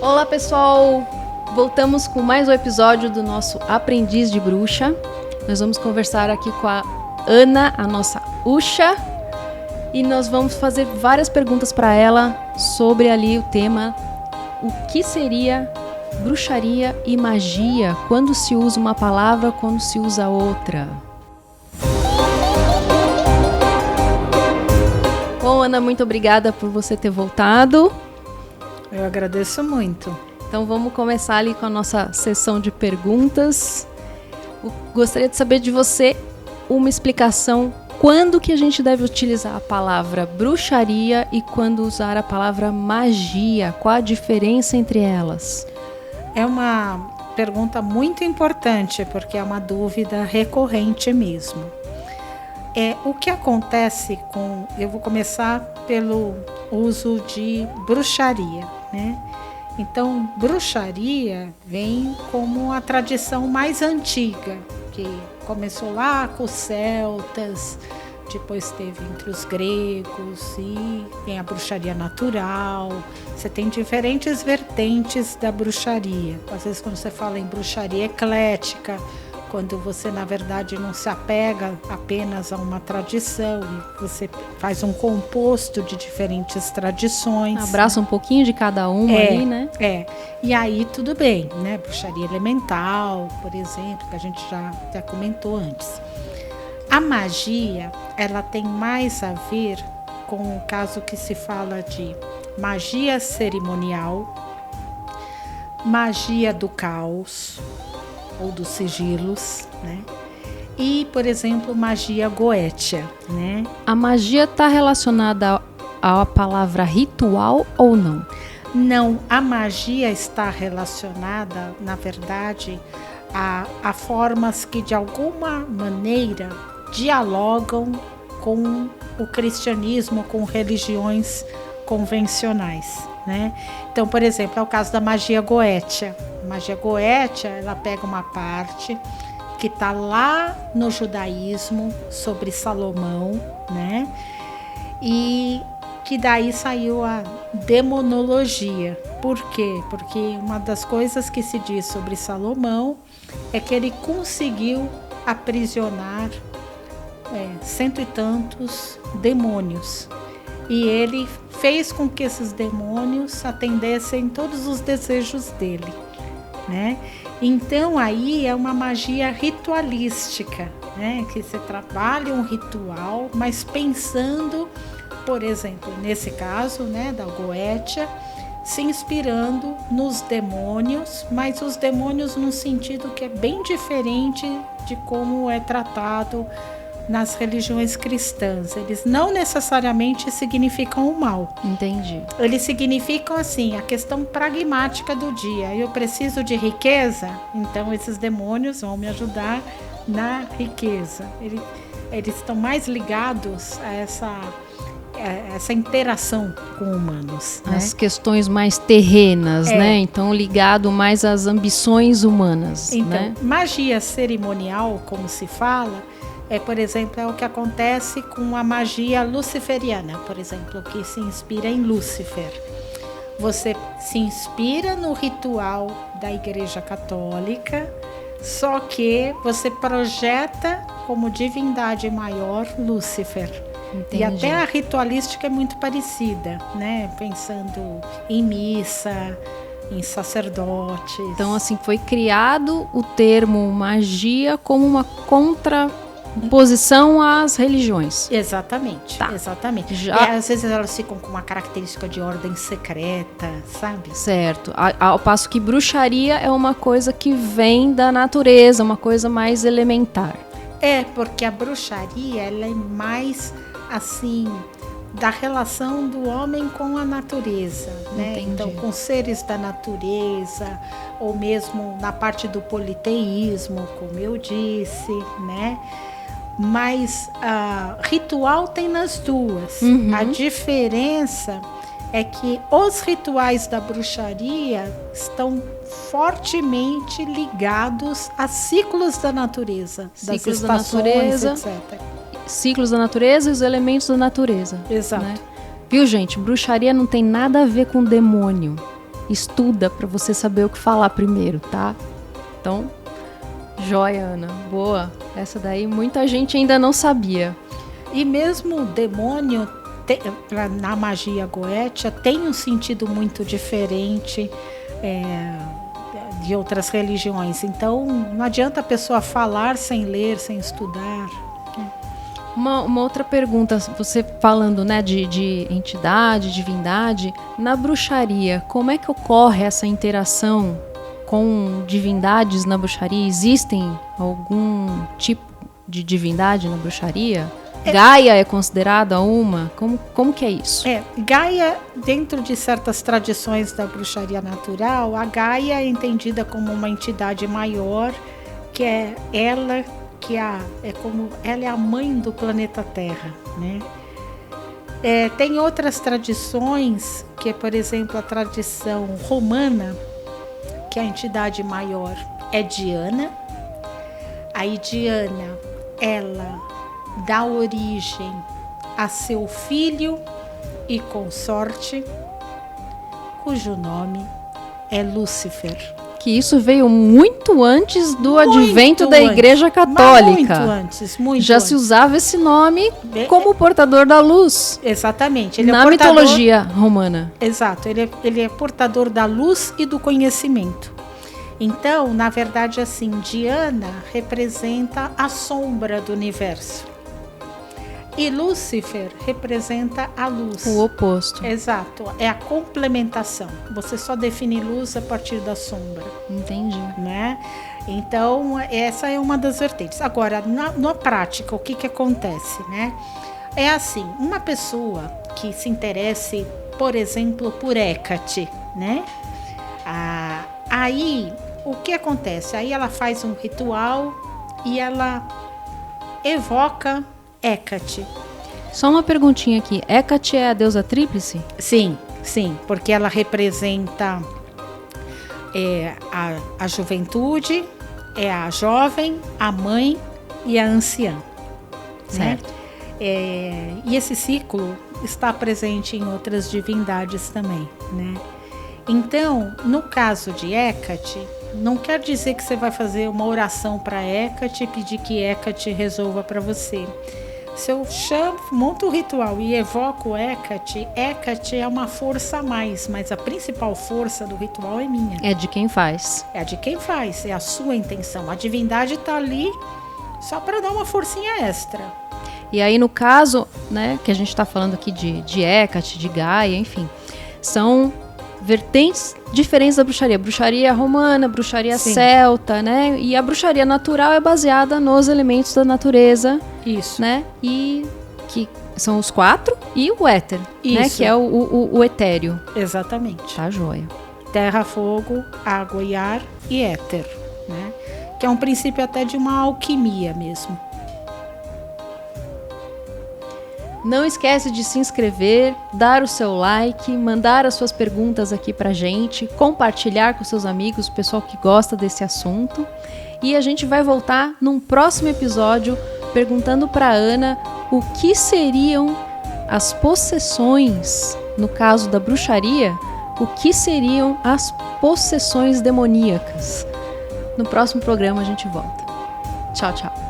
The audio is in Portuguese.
Olá pessoal, voltamos com mais um episódio do nosso Aprendiz de Bruxa. Nós vamos conversar aqui com a Ana, a nossa Uxa, e nós vamos fazer várias perguntas para ela sobre ali o tema: o que seria bruxaria e magia, quando se usa uma palavra, quando se usa outra. Bom, Ana, muito obrigada por você ter voltado. Eu agradeço muito. Então vamos começar ali com a nossa sessão de perguntas. Gostaria de saber de você uma explicação quando que a gente deve utilizar a palavra bruxaria e quando usar a palavra magia. Qual a diferença entre elas? É uma pergunta muito importante, porque é uma dúvida recorrente mesmo. O que acontece com... Eu vou começar pelo uso de bruxaria, né? Então, bruxaria vem como a tradição mais antiga, que começou lá com os celtas, depois teve entre os gregos, e tem a bruxaria natural. Você tem diferentes vertentes da bruxaria. Às vezes quando você fala em bruxaria eclética, quando você na verdade não se apega apenas a uma tradição, e você faz um composto de diferentes tradições. Abraça um pouquinho de cada uma ali, né? E aí tudo bem, né? Bruxaria elemental, por exemplo, que a gente já até comentou antes. A magia, ela tem mais a ver com o caso que se fala de magia cerimonial, magia do caos, ou dos sigilos, né? E, por exemplo, magia goétia, né? A magia está relacionada à palavra ritual ou não? Não, a magia está relacionada, na verdade, a formas que de alguma maneira dialogam com o cristianismo, com religiões convencionais, né? Então, por exemplo, é o caso da magia goétia. A magia goétia, ela pega uma parte que está lá no judaísmo, sobre Salomão, né? E que daí saiu a demonologia. Por quê? Porque uma das coisas que se diz sobre Salomão é que ele conseguiu aprisionar cento e tantos demônios. E ele fez com que esses demônios atendessem todos os desejos dele, né? Então aí é uma magia ritualística, né? Que você trabalha um ritual, mas pensando, por exemplo, nesse caso, né, da goétia, se inspirando nos demônios, mas os demônios num sentido que é bem diferente de como é tratado nas religiões cristãs. Eles não necessariamente significam o mal. Entendi. Eles significam assim, a questão pragmática do dia. Eu preciso de riqueza, então esses demônios vão me ajudar na riqueza. Eles estão mais ligados a essa interação com humanos, né? As questões mais terrenas, né? Então, ligado mais às ambições humanas, então, né? Magia cerimonial, como se fala, por exemplo, é o que acontece com a magia luciferiana, por exemplo, que se inspira em Lúcifer. Você se inspira no ritual da Igreja Católica, só que você projeta como divindade maior Lúcifer. Entendi. E até a ritualística é muito parecida, né? Pensando em missa, em sacerdotes. Então, assim, foi criado o termo magia como uma contraposição às religiões. Exatamente, tá. Exatamente. Já... E às vezes elas ficam com uma característica de ordem secreta, sabe? Certo. Ao passo que bruxaria é uma coisa que vem da natureza, uma coisa mais elementar. Porque a bruxaria, ela é mais, assim, da relação do homem com a natureza, né? Entendi. Então, com seres da natureza, ou mesmo na parte do politeísmo, como eu disse, né? Mas ritual tem nas duas. Uhum. A diferença é que os rituais da bruxaria estão fortemente ligados a ciclos da natureza, das estações, etc. Ciclos da natureza e os elementos da natureza. Exato. Né? Viu, gente? Bruxaria não tem nada a ver com demônio. estuda para você saber o que falar primeiro, tá? Então, joia, Ana. Boa. Essa daí muita gente ainda não sabia. E mesmo o demônio, na magia goétia, tem um sentido muito diferente de outras religiões. Então, não adianta a pessoa falar sem ler, sem estudar. Uma outra pergunta, você falando, né, de entidade, divindade, na bruxaria, como é que ocorre essa interação com divindades na bruxaria? Existem algum tipo de divindade na bruxaria? Gaia é considerada uma? Como que é isso? Gaia, dentro de certas tradições da bruxaria natural, a Gaia é entendida como uma entidade maior, que é ela, ela é a mãe do planeta Terra, né? Tem outras tradições, que é, por exemplo, a tradição romana, que a entidade maior é Diana. Aí Diana, ela dá origem a seu filho e consorte, cujo nome é Lúcifer. Que isso veio muito antes do advento da Igreja Católica. Muito antes, muito Já antes. se usava esse nome como portador da luz. Exatamente. Ele na mitologia romana. Exato. Ele é portador da luz e do conhecimento. Então, na verdade, assim, Diana representa a sombra do universo. E Lúcifer representa a luz. O oposto. Exato. É a complementação. Você só define luz a partir da sombra. Entendi. Né? Então, essa é uma das vertentes. Agora, na prática, o que acontece, né? É assim, uma pessoa que se interesse, por exemplo, por Hecate, né? Aí, o que acontece? Aí ela faz um ritual e ela evoca Hecate. Só uma perguntinha aqui. Hecate é a deusa tríplice? Sim, porque ela representa a juventude, a jovem, a mãe e a anciã. Certo. Né? E esse ciclo está presente em outras divindades também, né? Então, no caso de Hecate, não quer dizer que você vai fazer uma oração para Hecate e pedir que Hecate resolva para você. Se eu monto o ritual e evoco Hecate, Hecate é uma força a mais, mas a principal força do ritual é minha. É de quem faz. É de quem faz, é a sua intenção. A divindade está ali só para dar uma forcinha extra. E aí, no caso, né, que a gente está falando aqui de Hecate, de Gaia, enfim, são vertentes diferentes da bruxaria. Bruxaria romana, bruxaria celta, né? E a bruxaria natural é baseada nos elementos da natureza. Isso. Né? E que são os 4 e o éter, isso, né? Que é o etéreo. Exatamente. Tá joia. Terra, fogo, água e ar e éter, né? Que é um princípio até de uma alquimia mesmo. Não esquece de se inscrever, dar o seu like, mandar as suas perguntas aqui pra gente, compartilhar com seus amigos, o pessoal que gosta desse assunto. E a gente vai voltar num próximo episódio perguntando pra Ana o que seriam as possessões, no caso da bruxaria, o que seriam as possessões demoníacas. No próximo programa a gente volta. Tchau, tchau.